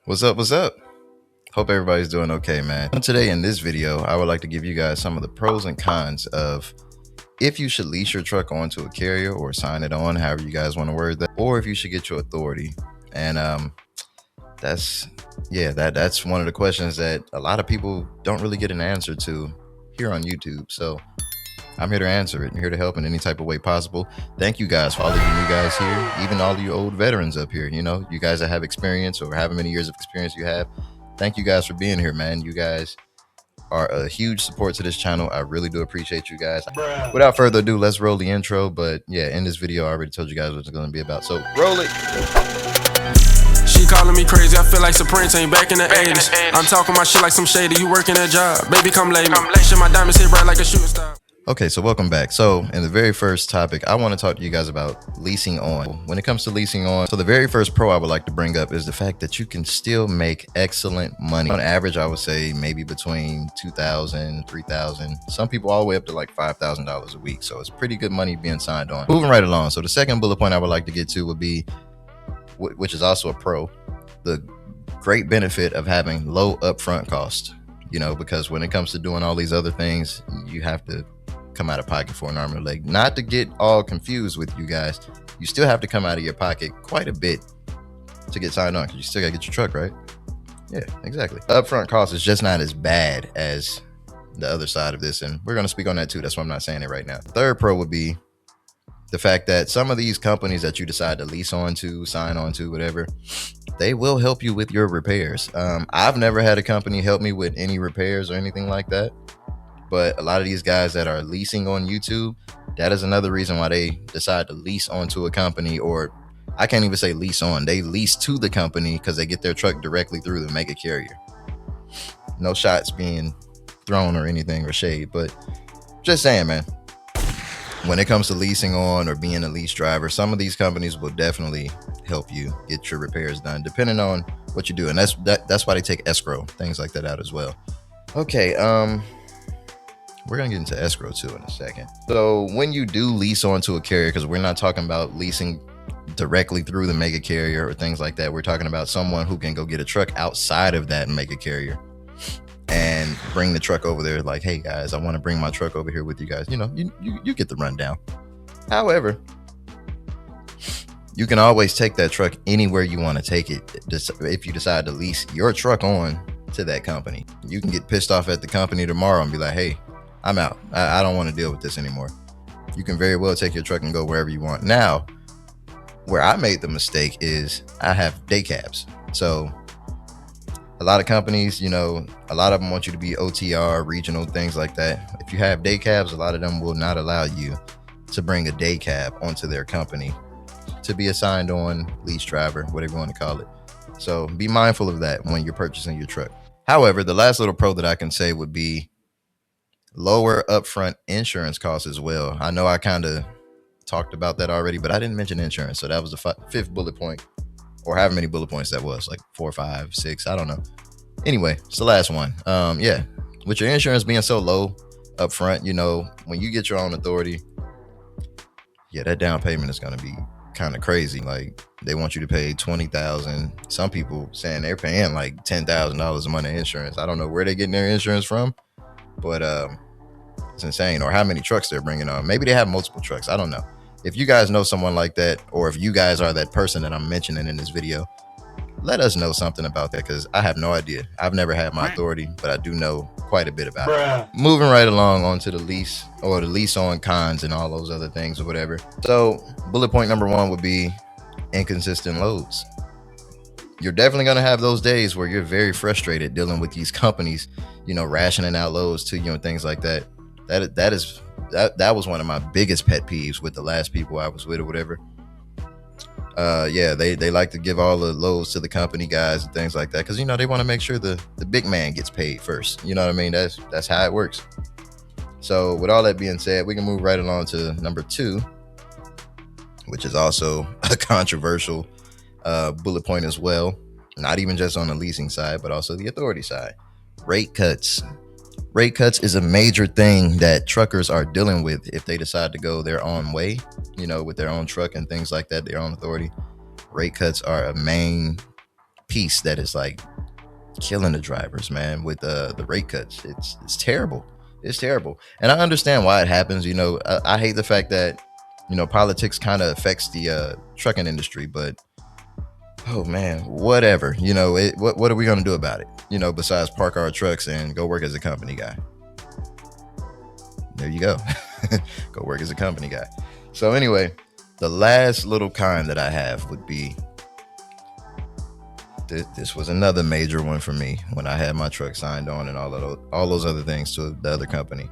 What's up? What's up? Hope everybody's doing okay, man. Today in this video, I would like to give you guys some of the pros and cons of if you should lease your truck onto a carrier or sign it on, however you guys want to word that, or if you should get your authority. And that's that's one of the questions that a lot of people don't really get an answer to here on YouTube. So I'm here to answer it. I'm here to help in any type of way possible. Thank you guys for all of you new guys here, even all of you old veterans up here. You know, you guys that have experience or however many years of experience you have. Thank you guys for being here, man. You guys are a huge support to this channel. I really do appreciate you guys. Without further ado, let's roll the intro. But yeah, in this video, I already told you guys what it's going to be about. So roll it. She calling me crazy, I feel like Supreme ain't back in the 80s. I'm talking my shit like some shady, you working a job. Baby, come lay me. Shit, my diamonds hit bright like a shooting star. Okay, so welcome back. So in the very first topic, I want to talk to you guys about leasing on. When it comes to leasing on, so the very first pro I would like to bring up is the fact that you can still make excellent money. On average, I would say maybe between $2,000, $3,000, some people all the way up to like $5,000 a week. So it's pretty good money being signed on. Moving right along. So the second bullet point I would like to get to would be, which is also a pro, the great benefit of having low upfront cost. You know, because when it comes to doing all these other things, you have to come out of pocket for an arm and a leg. Not to get all confused with you guys, you still have to come out of your pocket quite a bit to get signed on, because you still gotta get your truck, right? Yeah, exactly. Upfront cost is just not as bad as the other side of this, and we're gonna speak on that too. That's why I'm not saying it right now. Third pro would be the fact that some of these companies that you decide to lease onto, sign onto, whatever, they will help you with your repairs. I've never had a company help me with any repairs or anything like that. But a lot of these guys that are leasing on YouTube, that is another reason why they decide to lease onto a company, or I can't even say lease on. They lease to the company because they get their truck directly through the mega carrier. No shots being thrown or anything or shade, but just saying, man. When it comes to leasing on or being a lease driver, some of these companies will definitely help you get your repairs done, depending on what you do. And that's why they take escrow, things like that out as well. Okay, we're gonna get into escrow too in a second. So when you do lease onto a carrier, because we're not talking about leasing directly through the mega carrier or things like that, we're talking about someone who can go get a truck outside of that mega carrier and bring the truck over there. Like, hey guys, I want to bring my truck over here with you guys. You know, you get the rundown. However, you can always take that truck anywhere you want to take it. If you decide to lease your truck on to that company, you can get pissed off at the company tomorrow and be like, hey, I'm out. I don't want to deal with this anymore. You can very well take your truck and go wherever you want. Now, where I made the mistake is I have day cabs. So a lot of companies, you know, a lot of them want you to be OTR, regional, things like that. If you have day cabs, a lot of them will not allow you to bring a day cab onto their company to be assigned on lease driver, whatever you want to call it. So be mindful of that when you're purchasing your truck. However, the last little pro that I can say would be lower upfront insurance costs as well. I know I kind of talked about that already, but I didn't mention insurance. So that was the fifth bullet point, or however many bullet points that was, like 4, 5, 6, I don't know. Anyway, it's the last one. Yeah, with your insurance being so low upfront, you know, when you get your own authority, yeah, that down payment is going to be kind of crazy. Like, they want you to pay $20,000. Some people saying they're paying like $10,000 a month in insurance. I don't know where they're getting their insurance from, but it's insane. Or how many trucks they're bringing on. Maybe they have multiple trucks. I don't know. If you guys know someone like that, or if you guys are that person that I'm mentioning in this video, let us know something about that, because I have no idea. I've never had my authority, but I do know quite a bit about it. Moving right along onto the lease, or the lease on cons and all those other things or whatever. So bullet point number 1 would be inconsistent loads. You're definitely going to have those days where you're very frustrated dealing with these companies, you know, rationing out loads to you and things like that. That was one of my biggest pet peeves with the last people I was with or whatever. Yeah, they like to give all the loads to the company guys and things like that, because, you know, they want to make sure the big man gets paid first. You know what I mean? That's how it works. So with all that being said, we can move right along to number 2, which is also a controversial bullet point as well. Not even just on the leasing side, but also the authority side. Rate cuts. Rate cuts is a major thing that truckers are dealing with if they decide to go their own way, you know, with their own truck and things like that, their own authority. Rate cuts are a main piece that is like killing the drivers, man, with the rate cuts. It's terrible. It's terrible. And I understand why it happens. I hate the fact that, politics kind of affects the trucking industry, but oh man, whatever. What are we gonna do about it? Besides park our trucks and go work as a company guy. There you go. Go work as a company guy. So anyway, the last little con that I have would be this was another major one for me when I had my truck signed on and all those other things to the other company.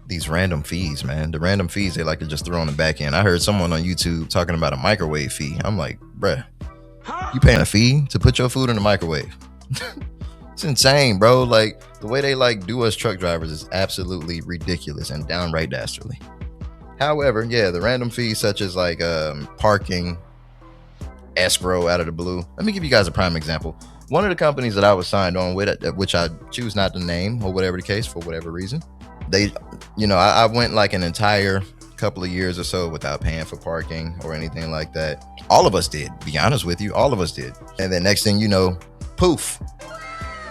These random fees, man. The random fees they like to just throw on the back end. I heard someone on YouTube talking about a microwave fee. I'm like, bruh, you paying a fee to put your food in the microwave? It's insane, bro. Like the way they like do us truck drivers is absolutely ridiculous and downright dastardly. However, yeah, the random fees such as like parking, escrow out of the blue. Let me give you guys a prime example. One of the companies that I was signed on with, which I choose not to name or whatever the case for whatever reason, they, I went like an entire couple of years or so without paying for parking or anything like that. All of us did, be honest with you, all of us did. And then next thing you know, poof,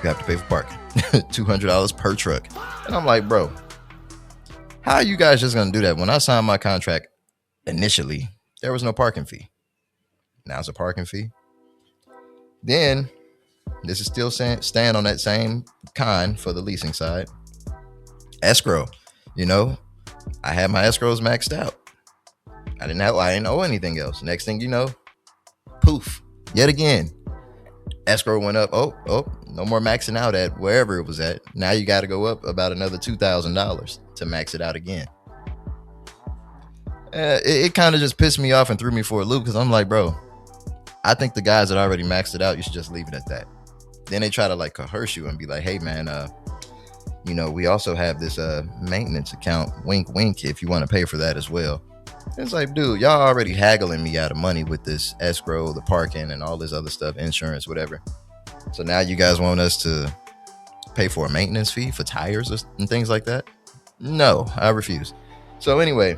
you have to pay for parking. $200 per truck. And I'm like, bro, how are you guys just gonna do that? When I signed my contract initially, there was no parking fee. Now it's a parking fee. Then this is still staying on that same con for the leasing side. Escrow, I had my escrows maxed out. I didn't owe anything else. Next thing you know, poof, yet again, escrow went up. Oh, no more maxing out at wherever it was at. Now you got to go up about another $2,000 to max it out again. It kind of just pissed me off and threw me for a loop because I'm like, bro, I think the guys that already maxed it out, you should just leave it at that. Then they try to like coerce you and be like, hey man, we also have this maintenance account, wink wink, if you want to pay for that as well. It's like, dude, y'all already haggling me out of money with this escrow, the parking and all this other stuff, insurance, whatever. So now you guys want us to pay for a maintenance fee for tires and things like that? No, I refuse. So anyway,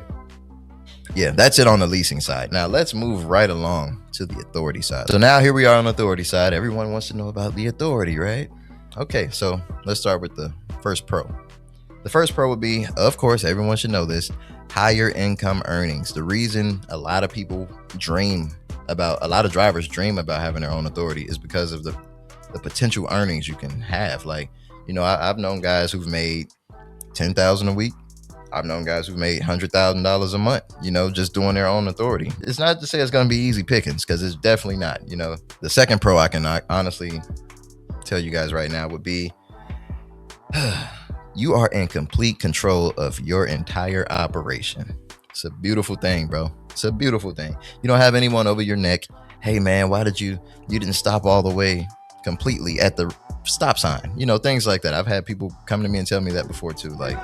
yeah, that's it on the leasing side. Now let's move right along to the authority side. So now here we are on the authority side. Everyone wants to know about the authority, right? Okay, so let's start with the first pro. The first pro would be, of course, everyone should know this, higher income earnings. The reason a lot of drivers dream about having their own authority is because of the potential earnings you can have. Like, I've known guys who've made $10,000 a week. I've known guys who've made $100,000 a month, just doing their own authority. It's not to say it's going to be easy pickings, because it's definitely not. The second pro I can honestly tell you guys right now would be, you are in complete control of your entire operation. It's a beautiful thing, bro. It's a beautiful thing. You don't have anyone over your neck. Hey man, why did you didn't stop all the way completely at the stop sign? Things like that. I've had people come to me and tell me that before too. Like,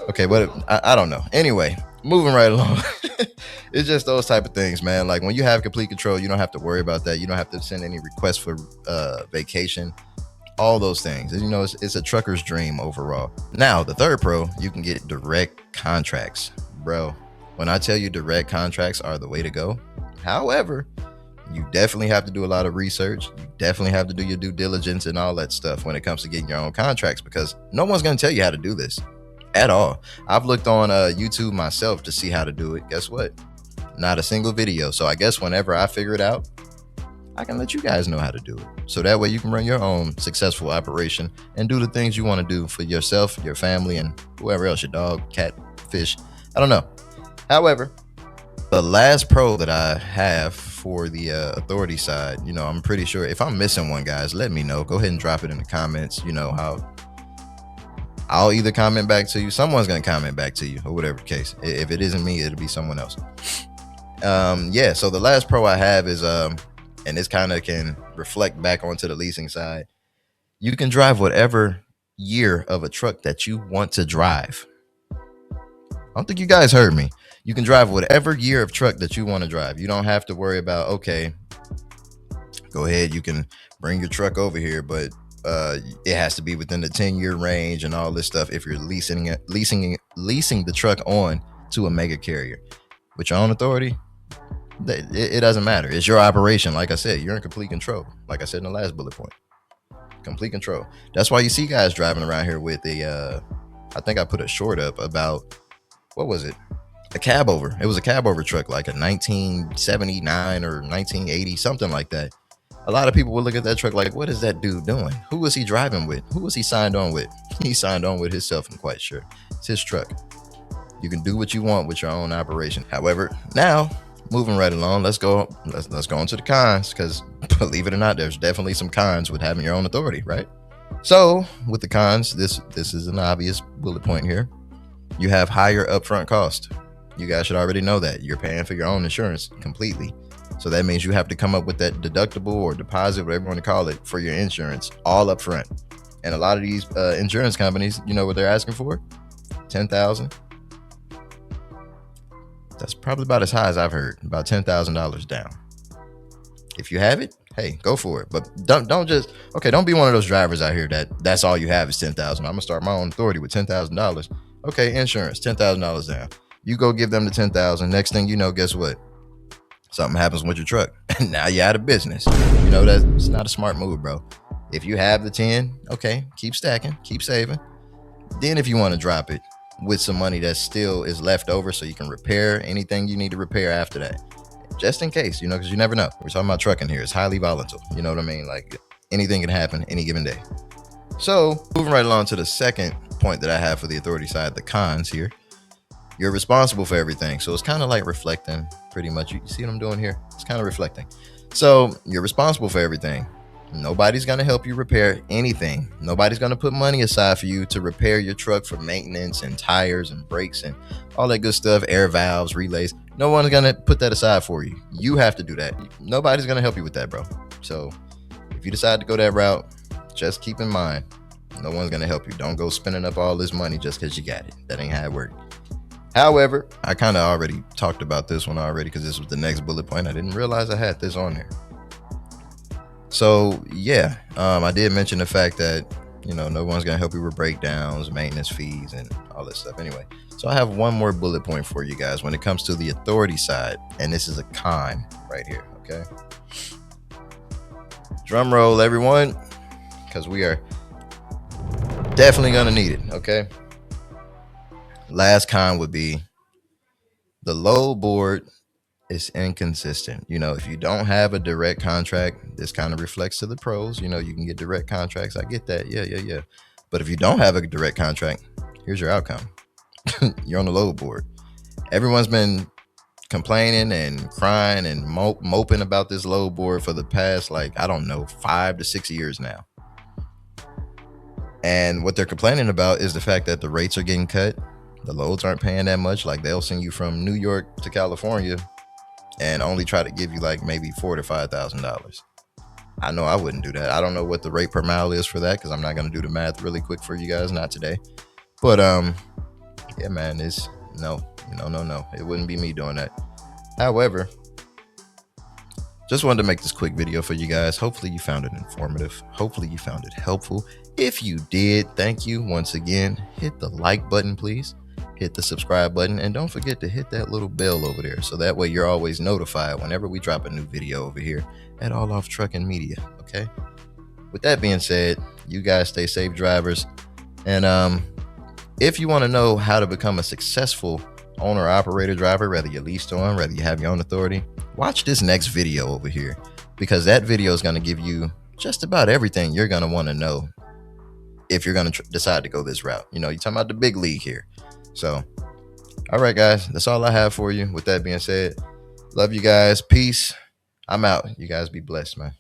okay, but I don't know. Anyway, moving right along. It's just those type of things, man. Like when you have complete control, you don't have to worry about that. You don't have to send any requests for vacation. All those things. It's a trucker's dream overall. Now, the third pro, you can get direct contracts. Bro, when I tell you direct contracts are the way to go. However, you definitely have to do a lot of research. You definitely have to do your due diligence and all that stuff when it comes to getting your own contracts, because no one's going to tell you how to do this at all. I've looked on YouTube myself to see how to do it. Guess what? Not a single video. So I guess whenever I figure it out, I can let you guys know how to do it. So that way you can run your own successful operation and do the things you want to do for yourself, your family, and whoever else, your dog, cat, fish. I don't know. However, the last pro that I have for the authority side, I'm pretty sure if I'm missing one, guys, let me know. Go ahead and drop it in the comments. How I'll either comment back to you. Someone's going to comment back to you or whatever the case. If it isn't me, it'll be someone else. Yeah. So the last pro I have is, and this kind of can reflect back onto the leasing side. You can drive whatever year of a truck that you want to drive. I don't think you guys heard me. You can drive whatever year of truck that you want to drive. You don't have to worry about, okay, go ahead, you can bring your truck over here, but it has to be within the 10-year range and all this stuff if you're leasing the truck on to a mega carrier. With your own authority, It doesn't matter. It's your operation. Like I said, you're in complete control. Like I said in the last bullet point, complete control. That's why you see guys driving around here with a, I think I put a short up about, what was it? A cab over. It was a cab over truck, like a 1979 or 1980, something like that. A lot of people will look at that truck like, what is that dude doing? Who was he driving with? Who was he signed on with? He signed on with himself, I'm quite sure. It's his truck. You can do what you want with your own operation. However, now moving right along, let's go into the cons, because believe it or not, there's definitely some cons with having your own authority, right? So with the cons, this is an obvious bullet point here. You have higher upfront cost. You guys should already know that you're paying for your own insurance completely. So that means you have to come up with that deductible or deposit, whatever you want to call it, for your insurance all up front. And a lot of these insurance companies, you know what they're asking for? $10,000. That's probably about as high as I've heard, about $10,000 down. If you have it, hey, go for it. But don't be one of those drivers out here that's all you have is $10,000. I'm gonna start my own authority with $10,000. Okay, insurance, $10,000 down. You go give them the $10,000. Next thing you know, guess what? Something happens with your truck. Now you're out of business. You know, that's not a smart move, bro. If you have the 10, okay, keep stacking, keep saving. Then if you want to drop it with some money that still is left over so you can repair anything you need to repair after that. Just in case, you know, because you never know. We're talking about trucking here. It's highly volatile. You know what I mean? Like anything can happen any given day. So moving right along to the second point that I have for the authority side, the cons here. You're responsible for everything. So it's kind of like reflecting pretty much. You see what I'm doing here? It's kind of reflecting. So you're responsible for everything. Nobody's going to help you repair anything. Nobody's going to put money aside for you to repair your truck for maintenance and tires and brakes and all that good stuff, air valves, relays. No one's going to put that aside for you. You have to do that. Nobody's going to help you with that, bro. So if you decide to go that route, just keep in mind, no one's going to help you. Don't go spending up all this money just because you got it. That ain't how it works. However, I kind of already talked about this one already because this was the next bullet point. I didn't realize I had this on there. So yeah, I did mention the fact that, you know, no one's going to help you with breakdowns, maintenance fees, and all that stuff anyway. So I have one more bullet point for you guys when it comes to the authority side. And this is a con right here. Okay. Drum roll, everyone, because we are definitely going to need it. Okay. Last con would be the load board is inconsistent. You know, if you don't have a direct contract, this kind of reflects to the pros. You know, you can get direct contracts. I get that. Yeah. But if you don't have a direct contract, here's your outcome. You're on the load board. Everyone's been complaining and crying and moping about this load board for the past, like, I don't know, 5 to 6 years now. And what they're complaining about is the fact that the rates are getting cut. The loads aren't paying that much. Like, they'll send you from New York to California and only try to give you like maybe $4,000 to $5,000. I know I wouldn't do that. I don't know what the rate per mile is for that because I'm not going to do the math really quick for you guys, not today. But yeah, man, it's no. It wouldn't be me doing that. However, just wanted to make this quick video for you guys. Hopefully you found it informative. Hopefully you found it helpful. If you did, thank you once again. Hit the like button, please. Hit the subscribe button, and don't forget to hit that little bell over there so that way you're always notified whenever we drop a new video over here at All Off Trucking Media. Okay, with that being said, you guys stay safe, drivers. And if you want to know how to become a successful owner operator driver, whether you're leased on, whether you have your own authority, watch this next video over here, because that video is going to give you just about everything you're going to want to know if you're going to decide to go this route. You know, you're talking about the big league here. So, all right, guys, that's all I have for you. With that being said, love you guys. Peace. I'm out. You guys be blessed, man.